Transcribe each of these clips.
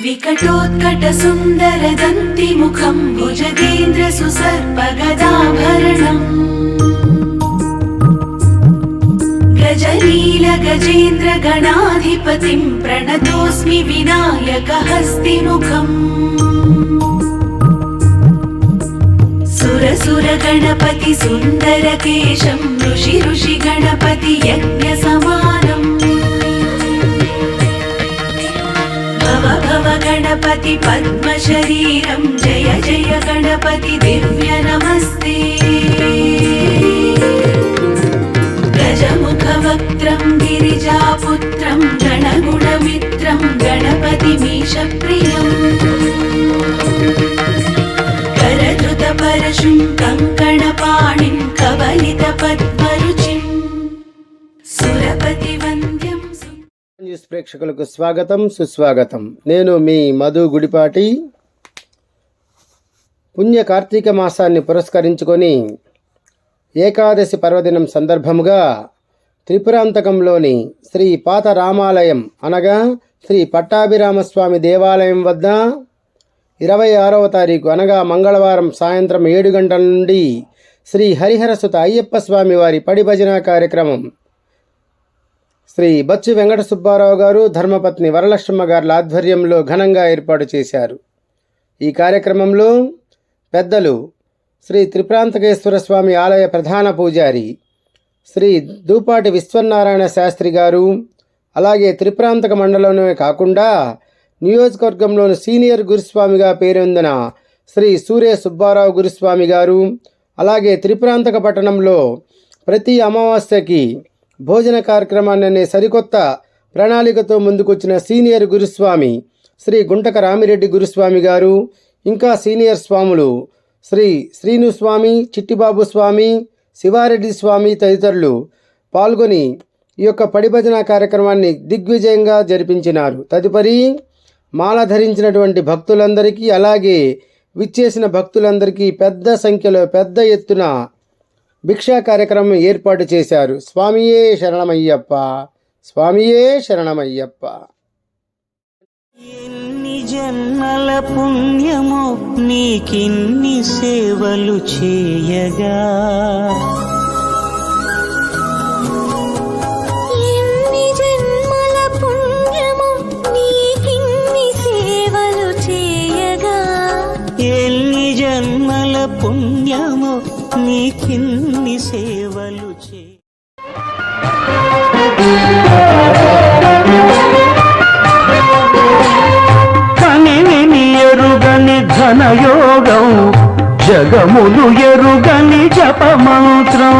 विकटोत्कट सुंदर दंति मुखं भुजगेन्द्र सुसर्पगदाभरणम् गजनील गजेन्द्र गणाधिपतिं प्रणतोऽस्मि विनायक हस्तिमुखम् सुर गणपति सुंदर केशं ऋषि गणपति यज्ञ समानम् भव गणपति पद्म शरीरं जय जय गणपति दिव्य नमस्ते गजमुख वक्त्रं गिरिजापुत्रं गणगुणमित्रं गणपतिमीश प्रियम् करधृत परशुं कंकणपाणिं कवलित पद्मरुचिं सुरपति वन्द्यं న్యూస్ ప్రేక్షకులకు స్వాగతం సుస్వాగతం. నేను మీ మధు గుడిపాటి. పుణ్య కార్తీక మాసాన్ని పురస్కరించుకొని ఏకాదశి పర్వదినం సందర్భముగా త్రిపురాంతకంలోని శ్రీ పాత రామాలయం అనగా శ్రీ పట్టాభిరామస్వామి దేవాలయం వద్ద 26వ తారీఖు అనగా మంగళవారం సాయంత్రం 7 గంటల నుండి శ్రీ హరిహరసుత అయ్యప్ప స్వామి వారి పడి భజన కార్యక్రమం శ్రీ బచ్చు వెంకట సుబ్బారావు గారు ధర్మపత్ని వరలక్ష్మమ్మ గారి ఆధ్వర్యంలో ఘనంగా ఏర్పాటు చేశారు. ఈ కార్యక్రమంలో పెద్దలు శ్రీ త్రిపురాంతకేశ్వర స్వామి ఆలయ ప్రధాన పూజారి శ్రీ దూపాటి విశ్వనారాయణ శాస్త్రి గారు, అలాగే త్రిపురాంతక మండలంలోనే కాకుండా నియోజకవర్గంలోని సీనియర్ గురుస్వామిగా పేరొందిన శ్రీ సూర్య సుబ్బారావు గురుస్వామి గారు, అలాగే త్రిపురాంతక పట్టణంలో ప్రతి అమావాస్యకి భోజన కార్యక్రమాన్ని అనే సరికొత్త ప్రణాళికతో ముందుకొచ్చిన సీనియర్ గురుస్వామి శ్రీ గుంటక రామిరెడ్డి గురుస్వామి గారు, ఇంకా సీనియర్ స్వాములు శ్రీ శ్రీనుస్వామి, చిట్టిబాబు స్వామి, శివారెడ్డి స్వామి తదితరులు పాల్గొని ఈ యొక్క పడిభజన కార్యక్రమాన్ని దిగ్విజయంగా జరిపించినారు. తదుపరి మాల ధరించినటువంటి భక్తులందరికీ, అలాగే విచ్చేసిన భక్తులందరికీ పెద్ద సంఖ్యలో పెద్ద ఎత్తున భిక్షా కార్యక్రమం ఏర్పాటు చేశారు. స్వామియే శరణమయ్యప్ప, స్వామియే శరణమయ్యప్ప. ఎన్ని జన్మల పుణ్యమో నీకిన్ని సేవలు చేయగా, ఎన్ని జన్మల పుణ్యమో నీకిన్ని సేవలు చేయగా, ఎన్ని జన్మల పుణ్యమో నీకిన్ని సేవలు కనివిని ఎరుగని ఘనయోగం, జగములు ఎరుగని జపమంత్రం,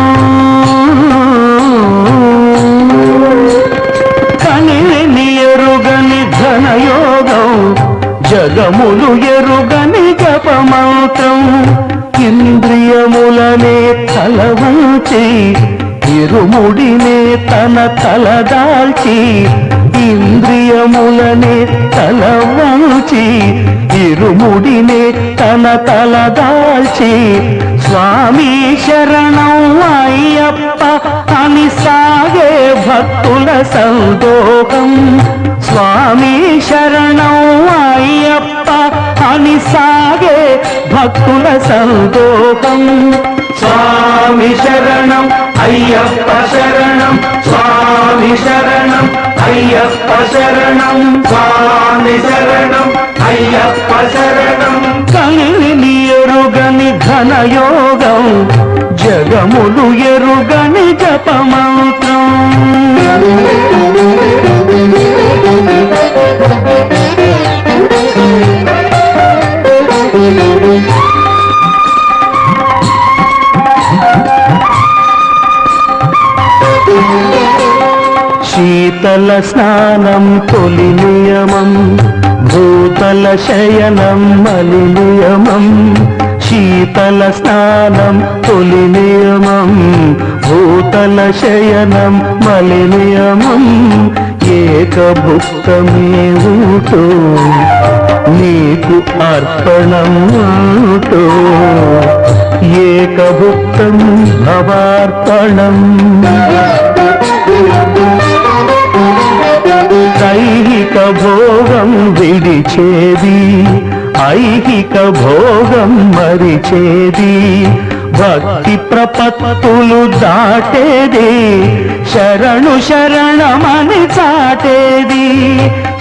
కనివిని ఎరుగని ఘనయోగం, జగములు ఎరుగని జపమంత్రం, ఇంద్రియములనే తలవంచి ఇరుముడినే తన తలదాల్చి, ఇంద్రియములనే తలవంచి ఇరుముడినే తన తలదాల్చి, స్వామి శరణం అయ్యప్ప అని సాగే భక్తుల సందోహం, స్వామి శరణం అయ్యప్ప అని సాగే భక్తుల సందోహం. స్వామి శరణం అయ్యప్ప శరణం, స్వామి శరణం అయ్యప్ప శరణం, స్వామి శరణం అయ్యప్ప శరణం. కనివిని ఎరుగని ఘనయోగం, జగములు ఎరుగని జపమంత్రం. శీతల స్నానం తొలి నియమం, భూతల శయనం మలి నియమం, శీతల స్నానం తొలి నియమం, భూతల శయనం మలి నియమం, ఏకభుక్తమే ఊటో నీకు అర్పణం ఊటో, ఏకభుక్తం భవార్పణం. దైహిక భోగం విడిచేది, ఐహిక భోగం మరిచేది, భక్తి ప్రపత్తులు దాటేది, శరణు శరణమని చాటేది.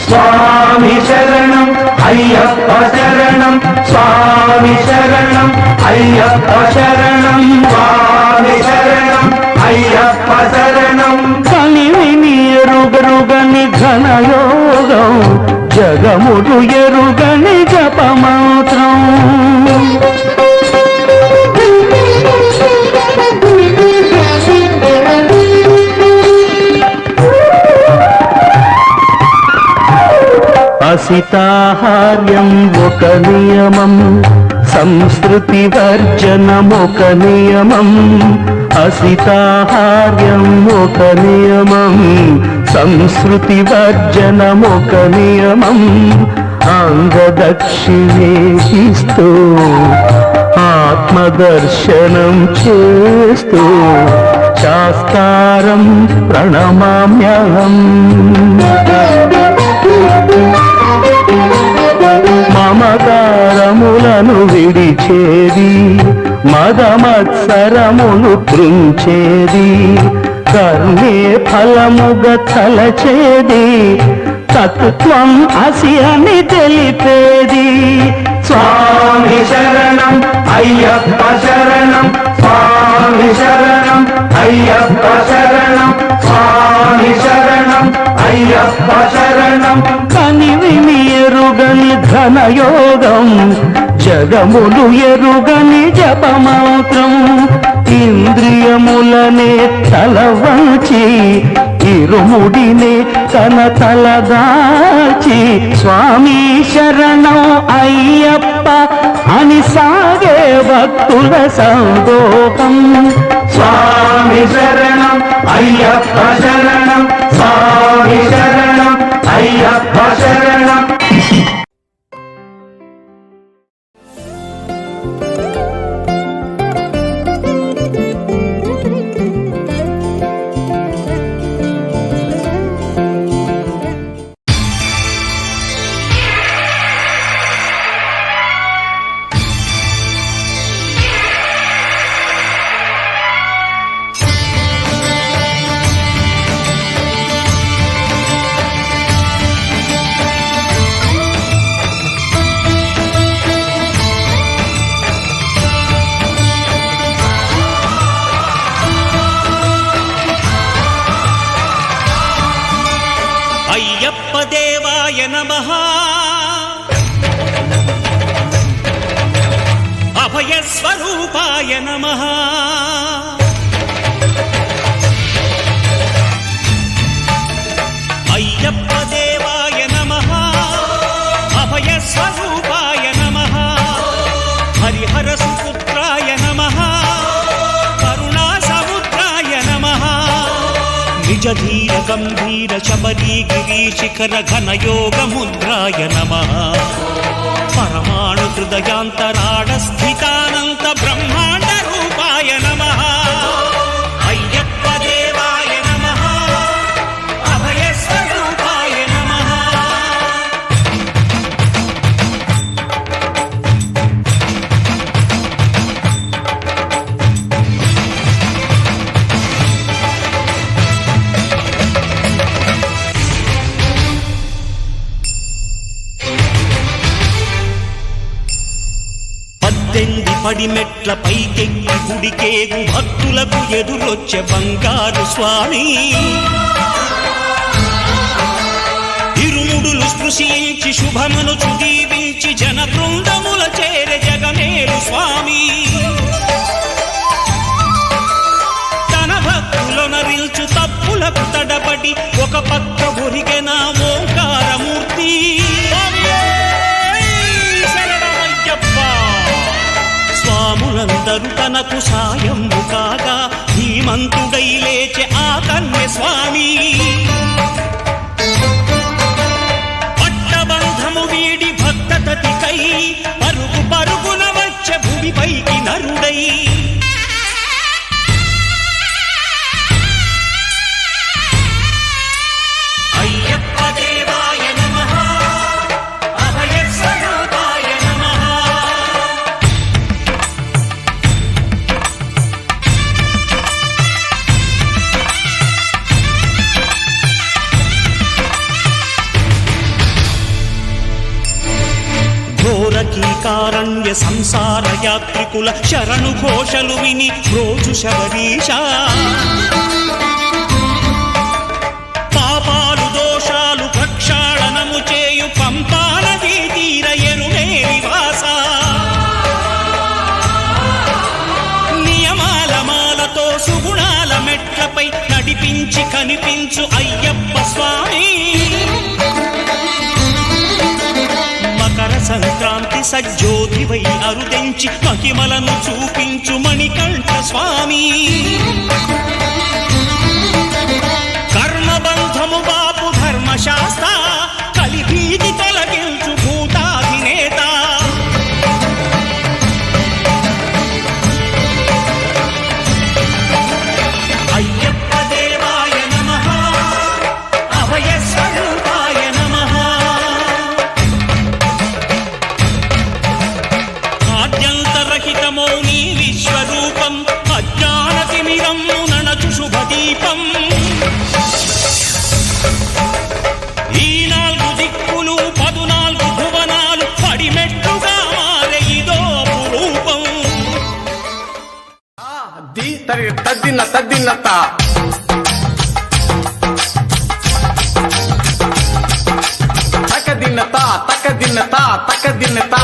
స్వామి శరణం అయ్యప్ప శరణం, స్వామి శరణం అయ్యప్ప శరణం, స్వామి శరణం అయ్యప్ప శరణం. కనివిని ఎరుగరుగని ఘనయోగం, జగముడు ఎరుగని జపమంత్రం. అసితాహార్యం ఒక నియమం, సంస్కృతి వర్జనం ఒక నియమం. అసితాహార్యం ఒక నియమం, సంస్కృతి వర్జనం ఒక నియమం. అంగదక్షిణే ఇస్తూ ఆత్మదర్శనం చేస్తూ శాస్త్రం ప్రణమామ్యహం. మమకారములను విడిచేది, మదమత్సరమును త్రుంచేది, కర్మే ఫలముగ తలచేది, తత్వం అసి అని తెలిపేది. స్వామి శరణం అయ్యప్ప శరణం, స్వామి శరణం అయ్యప్ప శరణం, స్వామి శరణం అయ్యప్ప శరణం. కనివిని ఎరుగని ఘనయోగం, జగములు ఎరుగని జపమాత్రం. ఇంద్రియములనే తలవంచి, ఇరుముడినే తన తలదాచి, స్వామి శరణం అయ్యప్ప అని సాగే భక్తుల సందోహం. స్వామి శరణం అయ్యప్ప శరణం, స్వామి శరణం అయ్యప్ప శరణం. అయ్యప్ప దేవాయ నమః, అభయ స్వరూపాయ నమః. అయ్యప్ప దేవాయ నమః, అభయ స్వరూపాయ నమః. హరిహర సుపుత్రాయ నమః, కరుణా సముద్రాయ నమః. నిజధీర గంభీర శబరీ గిరీశిఖర ఘనయోగ ముద్రాయ నమః. పరమాణు హృదయాంతరాళ స్థితానంత బ్రహ్మాండ రూపాయ నమః. అయ్యప్ప దేవాయ నమః, అభయ స్వరూపాయ నమః. పద్దెంది పడిమెట్ల పైకెక్కి గుడికేగు భక్తులకు ఎదురొచ్చే బంగారు స్వామి. ఇరుముడులు స్పృశించి శుభమును చుదీవించి జన బృందముల చేరే జగమేలు స్వామి. తన భక్తులొనరిల్చు తప్పులకు తడబడి ఒక పక్క ఒరిగెన ఓంకారమూర్తి. స్వాములందరూ తనకు సాయము కాగా ధీమంతుడై లేచే ఆ కన్య స్వామి. పట్టబంధము వీడి భక్తతతికై పరుగు పరుగున వచ్చే భూమిపైకి నరుడై. అయ్యప్ప సంసార యాత్రికుల శరణు ఘోషలు విని రోజు శబరీష పాపాలు దోషాలు ప్రక్షాళనము చేయు పంపా నదీ తీర ఎరుమే నివాస నియమాల మాలతో సుగుణాల మెట్లపై నడిపించి కనిపించు అయ్యప్ప స్వామి మకర సంక్రాంతి సజ్జోతివై అరుదెంచి మహిమలను చూపించు మణికంఠ స్వామి కర్మబంధము బాపు ధర్మశాస్త్ర కలిభీతి తొలగించు భూతాధినేత అయ్యప్ప దేవాయ నమః అభయ స్వరూపాయ నమః ఆద్యంతరహితమో నీ విశ్వరూపం అజ్ఞానతిమిరం నణచు శుభదీపం ఈ 4 దిక్కులు 14 భువనాలు పడిమెట్టుగా మారే ఇదో అపురూపం తద్దిన తద్దినత తకదినత తకదినత తకదినత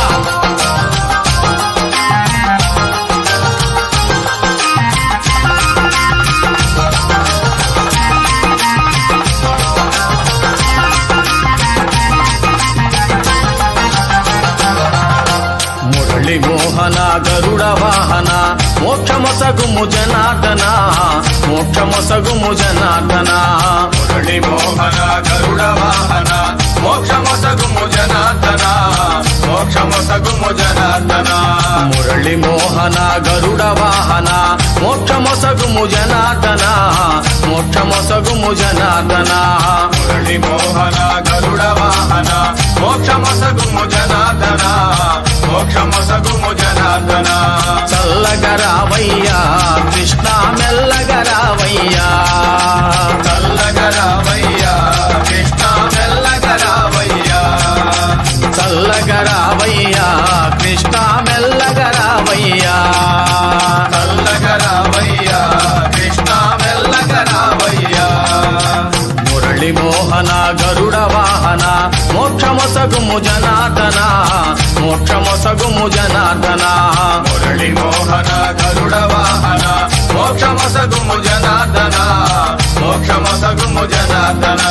మురళి మోహన గరుడ వాహన మోక్షమొసగుము జనార్దన మోక్షమొసగుము జనార్దన మురళి మోహన గరుడ వాహన మోక్షమొసగుము జనార్దన మోక్షమొసగుము జనార్దన మురళి మోహన గరుడ వాహన మోక్షమొసగుము జనార్దన మోక్షమొసగుము జనార్దన మురళి మోహన గరుడ వాహన మోక్షమొసగుము జనార్దన మోక్షమొసగుము జనార్దన చల్లగరావయ్యా కృష్ణ మెల్లగరావయ్యా చల్లగరావయ్యా కృష్ణ మెల్లగరావయ్యా చల్లగరావయ్యా కృష్ణ మెల్లగరావయ్యా చల్లగరావయ్యా కృష్ణ మెల్లగరావయ్యా మురళి మోహన గరుడ వాహన మోక్షమొసగుము జనార్దన మోక్షమొసగుము జనార్దన మురళి మోహన గరుడ వాహన మోక్షమొసగుము జనార్దన మోక్షమొసగుము జనార్దన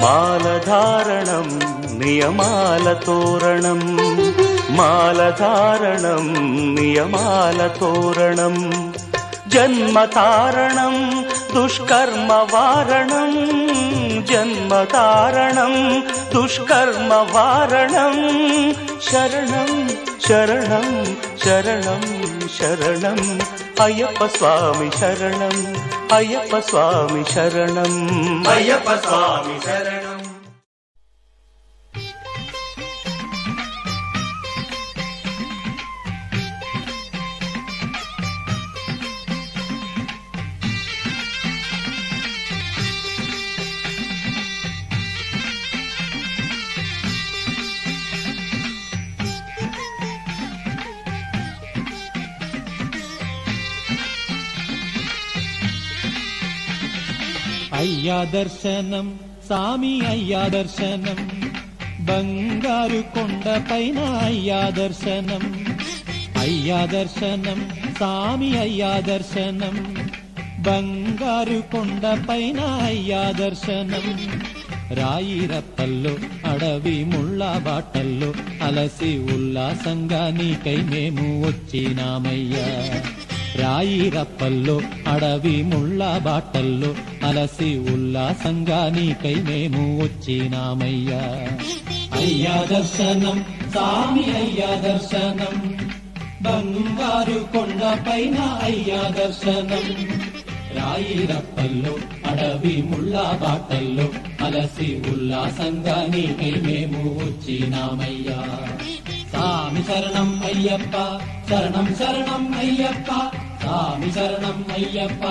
మాలధారణం నియమాల తోరణం మాలధారణం నియమాల తోరణం జన్మతారణం దుష్కర్మ వారణం జన్మతారణం దుష్కర్మ వారణం శరణం శరణం శరణం శరణం అయ్యప్ప స్వామి శరణం అయ్యప్ప స్వామి శరణం అయ్యప్ప స్వామి శరణం అయ్యా దర్శనం సామి అయ్యా దర్శనం బంగారు కొండ పైన అయ్యా దర్శనం అయ్యా దర్శనం సామి అయ్యా దర్శనం బంగారు కొండ పైన అయ్యా దర్శనం రాయి రప్పల్లో అడవి ముళ్ళ బాటల్లో అలసి ఉల్లాసంగా నీకై మేము వచ్చినామయ్యా రాయి రప్పల్లో అడవి ముళ్ళ బాటల్లో అలసి ఉల్లాసంగా నీకై మేము వచ్చినామయ్యా. అయ్యా దర్శనం స్వామి అయ్యా దర్శనం, బంగారు కొండ పైన అయ్యా దర్శనం. రాయి రప్పల్లో అడవి ముళ్ళ బాటల్లో అలసి ఉల్లాసంగా నీకై మేము వచ్చినామయ్యా. స్వామి శరణం అయ్యప్ప శరణం శరణం అయ్యప్ప, స్వామి శరణం అయ్యప్ప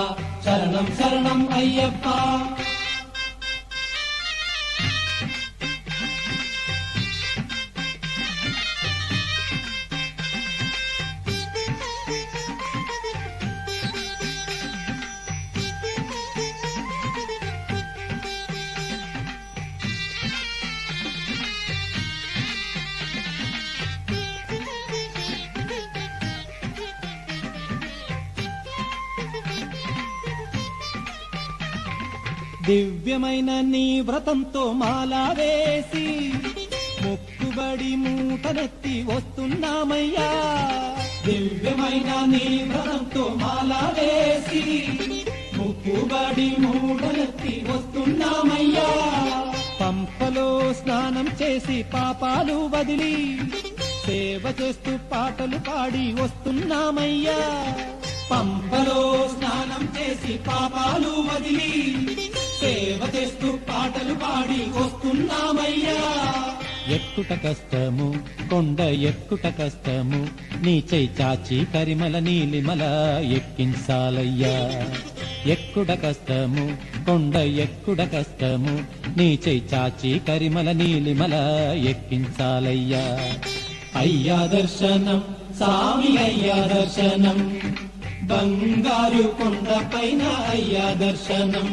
శరణం శరణం అయ్యప్ప. దివ్యమైన నీ వ్రతంతో మాలా వేసి మొక్కుబడి మూటనెత్తి వస్తున్నామయ్యా. దివ్యమైన నీ వ్రతంతో మాలా వేసి మొక్కుబడి మూటనెత్తి వస్తున్నామయ్యా. పంపలో స్నానం చేసి పాపాలు వదిలి సేవ చేస్తూ పాటలు పాడి వస్తున్నామయ్యా. పంపలో స్నానం చేసి పాపాలు వదిలి సేవ చేస్తూ పాటలు పాడి వస్తున్నామయ్యా. ఎక్కుట కష్టము కొండ ఎక్కుట కష్టము, నీ చెయ్యి చాచి కరిమల నీలిమల ఎక్కించాలయ్యా. ఎక్కుడ కష్టము కొండ ఎక్కుడ కష్టము, నీ చెయ్యి చాచి కరిమల నీలిమల ఎక్కించాలయ్యా. అయ్యా దర్శనం స్వామి అయ్యా దర్శనం, బంగారు కొండ పైన అయ్యా దర్శనం.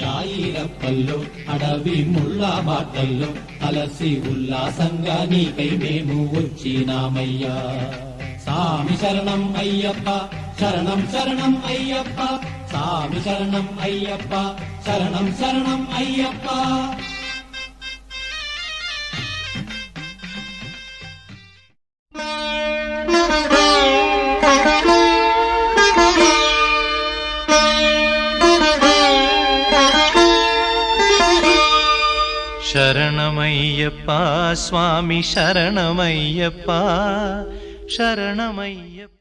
రాయి రప్పల్లో అడవి ముళ్ళ బాటల్లో అలసి ఉల్లాసంగా నీకై మేము వచ్చినామయ్యా. స్వామి శరణం అయ్యప్ప శరణం శరణం అయ్యప్ప, స్వామి శరణం అయ్యప్ప శరణం శరణం అయ్యప్ప. శరణమయ్యప్ప స్వామి శరణమయ్యప్ప శరణమయ్యప్ప.